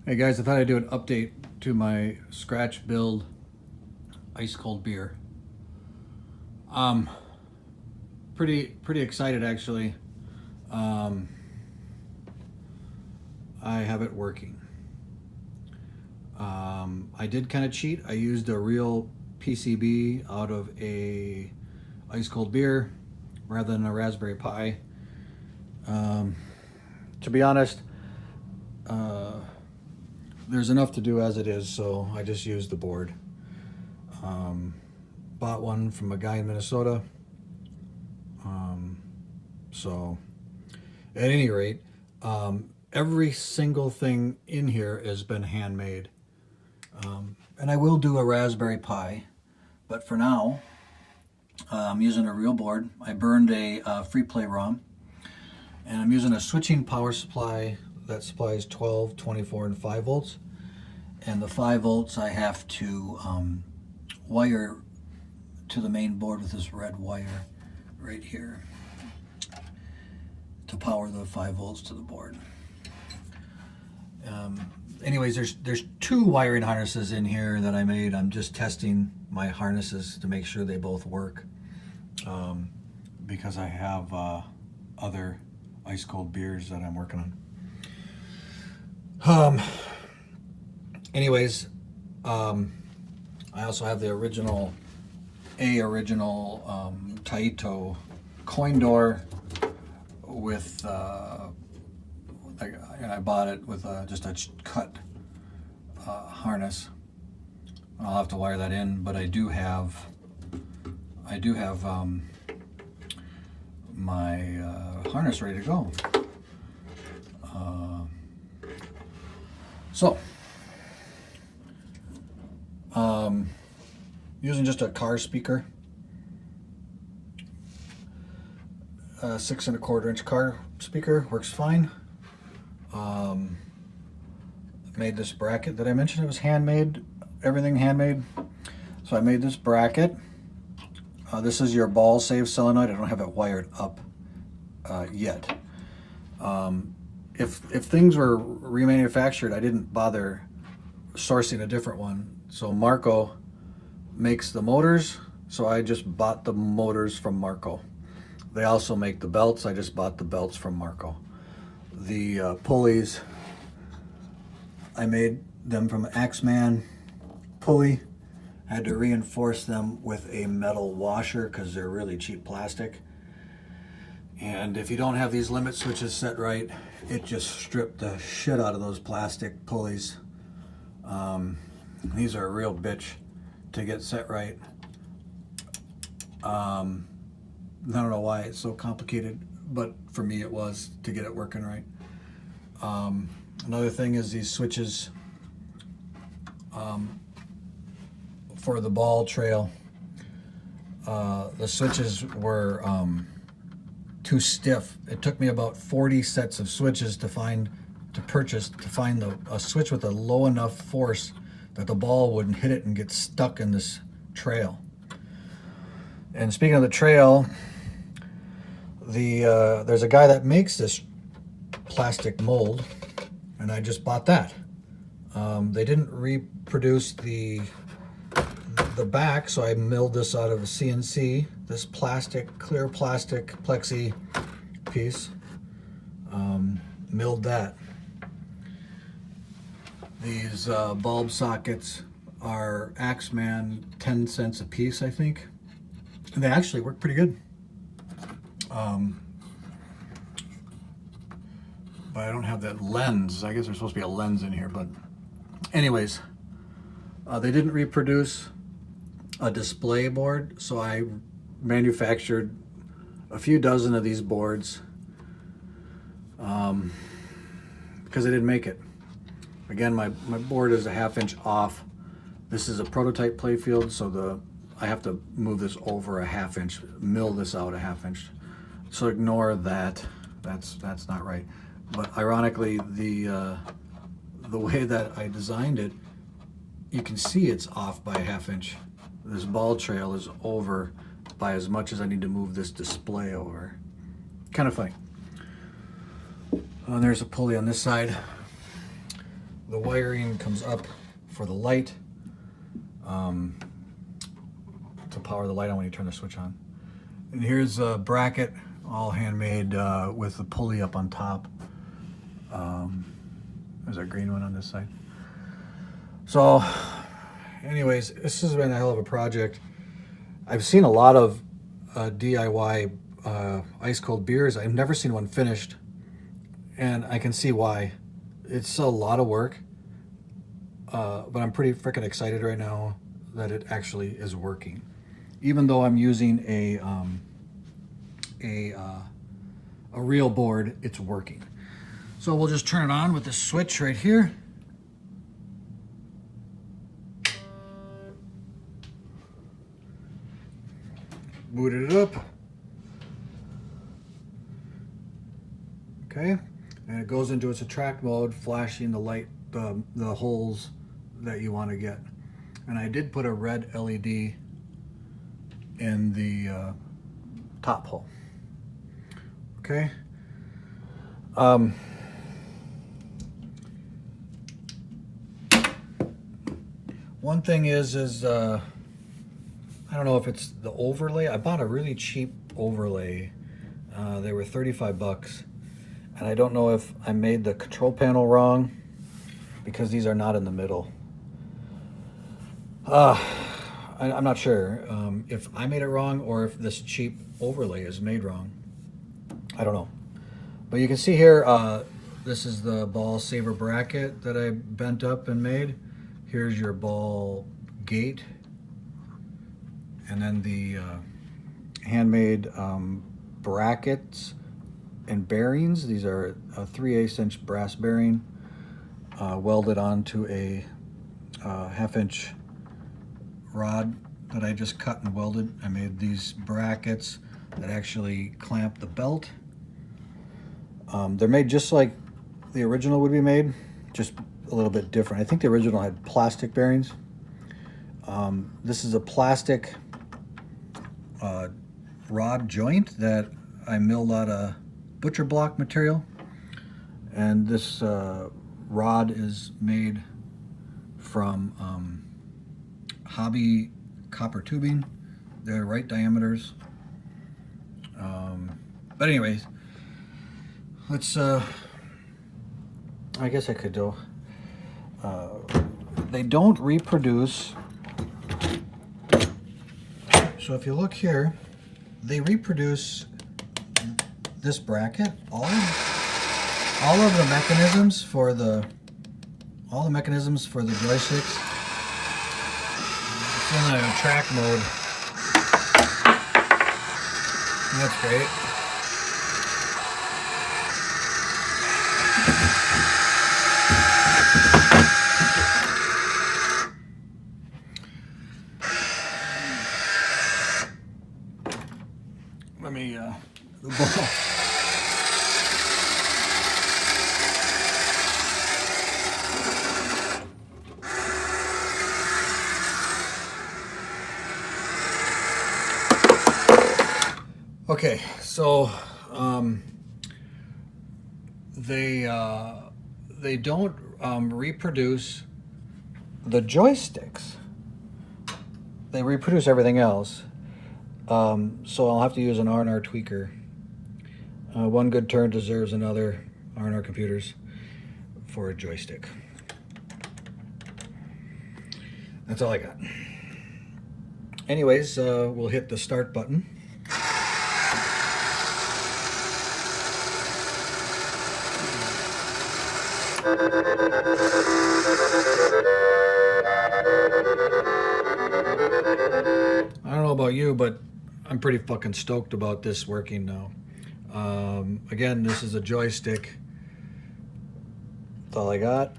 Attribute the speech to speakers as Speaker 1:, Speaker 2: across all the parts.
Speaker 1: Hey guys, I thought I'd do an update to my scratch build ice cold beer. Um, pretty excited actually. Um, I have it working. I did kind of cheat. I used a real PCB out of a ice cold beer rather than a Raspberry Pi. To be honest, uh, there's enough to do as it is, so I just used the board. Um, Bought one from a guy in Minnesota. So, at any rate, every single thing in here has been handmade. And I will do a Raspberry Pi, but for now, I'm using a real board. I burned a free play ROM, and I'm using a switching power supply that supplies 12, 24, and 5 volts. And the 5 volts I have to wire to the main board with this red wire right here to power the 5 volts to the board. Anyways, there's 2 wiring harnesses in here that I made. I'm just testing my harnesses to make sure they both work, because I have other ice cold beers that I'm working on. Anyways, I also have the original Taito coin door with and I bought it with just a cut harness. I'll have to wire that in, but I do have my harness ready to go. Using just a car speaker, 6 1/4 inch car speaker works fine. Made this bracket that I mentioned. It was handmade, everything handmade. So I made this bracket. This is your ball save solenoid. I don't have it wired up yet. If things were remanufactured, I didn't bother sourcing a different one. So Marco makes the motors, so I just bought the motors from Marco. They also make the belts. I just bought the belts from Marco. The pulleys, I made them from Axeman pulley. I had to reinforce them with a metal washer because they're really cheap plastic. And if you don't have these limit switches set right, it just stripped the shit out of those plastic pulleys. These are a real bitch to get set right. I don't know why it's so complicated, but for me it was to get it working right. Another thing is these switches for the ball trail. The switches were too stiff. It took me about 40 sets of switches to find a switch with a low enough force that the ball wouldn't hit it and get stuck in this trail. And speaking of the trail, there's a guy that makes this plastic mold, and I just bought that. They didn't reproduce the back, so I milled this out of a CNC, this clear plastic plexi piece. Milled that. These bulb sockets are Axeman 10 cents a piece, I think. And they actually work pretty good. But I don't have that lens. I guess there's supposed to be a lens in here, but anyways, they didn't reproduce a display board, so I manufactured a few dozen of these boards because I didn't make it. Again, my board is a 1/2 inch off. This is a prototype playfield, so I have to move this over a 1/2 inch, mill this out a 1/2 inch. So ignore that. That's not right. But ironically, the way that I designed it, you can see it's off by a 1/2 inch. This ball trail is over by as much as I need to move this display over. Kind of funny. And there's a pulley on this side. the wiring comes up for the light, to power the light on when you turn the switch on. And here's a bracket, all handmade, with the pulley up on top. There's a green one on this side. So anyways, this has been a hell of a project. I've seen a lot of DIY ice cold beers. I've never seen one finished, and I can see why. It's a lot of work, but I'm pretty freaking excited right now that it actually is working. Even though I'm using a real board, it's working. So we'll just turn it on with this switch right here. Booted it up. Okay, and it goes into its attract mode, flashing the light, the holes that you want to get. And I did put a red LED in the top hole. Okay. One thing is I don't know if it's the overlay. I bought a really cheap overlay. They were 35 bucks. And I don't know if I made the control panel wrong, because these are not in the middle. I'm not sure if I made it wrong or if this cheap overlay is made wrong. I don't know. But you can see here, this is the ball saver bracket that I bent up and made. Here's your ball gate. And then the handmade brackets and bearings. These are a 3/8 inch brass bearing welded onto a 1/2 inch rod that I just cut and welded. I made these brackets that actually clamp the belt. They're made just like the original would be made, just a little bit different. I think the original had plastic bearings. This is a plastic rod joint that I milled out of butcher block material, and this rod is made from hobby copper tubing. They're right diameters. But anyways, let's I guess I could do they don't reproduce. So if you look here, they reproduce this bracket, all of the mechanisms for the joysticks. It's in a track mode. That's great. Let me the ball. Okay, so they don't reproduce the joysticks. They reproduce everything else. So I'll have to use an R&R tweaker. One good turn deserves another. R&R computers for a joystick. That's all I got. Anyways, we'll hit the start button. I don't know about you, but I'm pretty fucking stoked about this working now. Again, this is a joystick. That's all I got.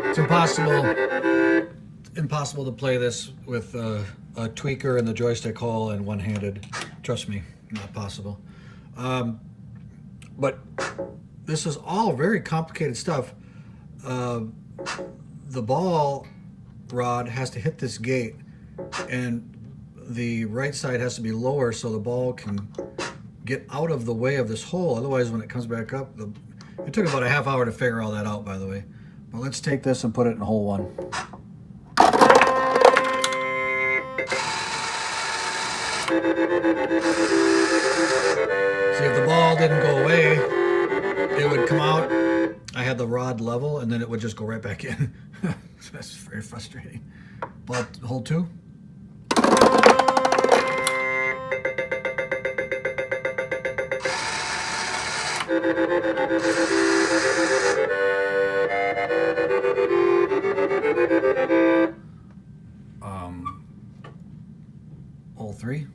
Speaker 1: It's impossible to play this with a tweaker in the joystick hole and one-handed. Trust me, not possible. But this is all very complicated stuff. the ball rod has to hit this gate, and the right side has to be lower so the ball can get out of the way of this hole. Otherwise, when it comes back up, it took about a half hour to figure all that out, by the way. But let's take this and put it in hole 1. See, if the ball didn't go away, it would come out. I had the rod level, and then it would just go right back in. That's very frustrating. But hole 2. Hole 3.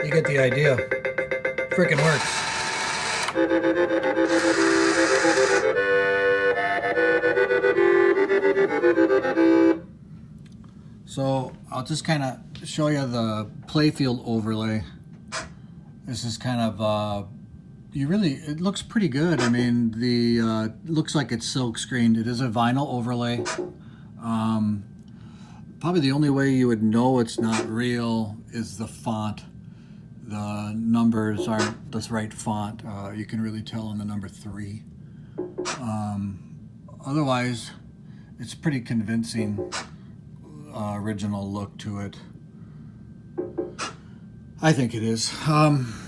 Speaker 1: You get the idea. Freaking works. So I'll just kind of show you the playfield overlay. This is kind of it looks pretty good. I mean, it looks like it's silk screened. It is a vinyl overlay. Probably the only way you would know it's not real is the font. The numbers aren't the right font. You can really tell on the number 3. Otherwise, it's pretty convincing original look to it. I think it is.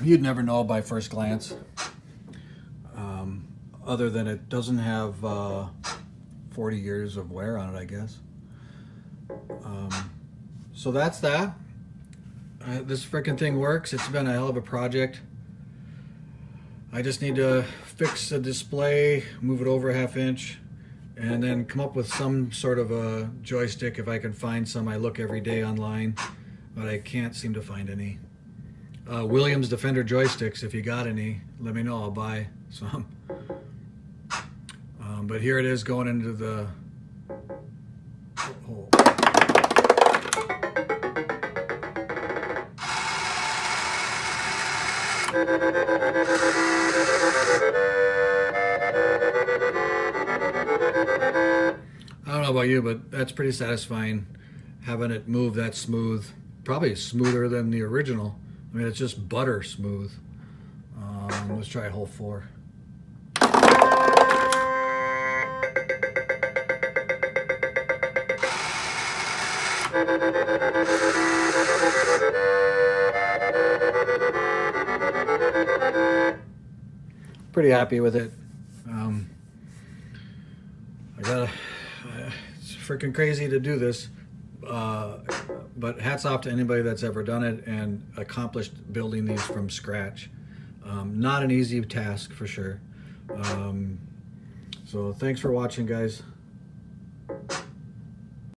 Speaker 1: You'd never know by first glance. Other than it doesn't have 40 years of wear on it, I guess. So that's that. This frickin' thing works. It's been a hell of a project. I just need to fix the display, move it over a ½ inch, and then come up with some sort of a joystick if I can find some. I look every day online, but I can't seem to find any. Williams Defender joysticks, if you got any, let me know. I'll buy some. But here it is going into the hole. I don't know about you, but that's pretty satisfying, having it move that smooth. Probably smoother than the original. I mean, it's just butter smooth. Let's try hole 4. Pretty happy with it. It's freaking crazy to do this, but hats off to anybody that's ever done it and accomplished building these from scratch. Not an easy task for sure. So thanks for watching, guys.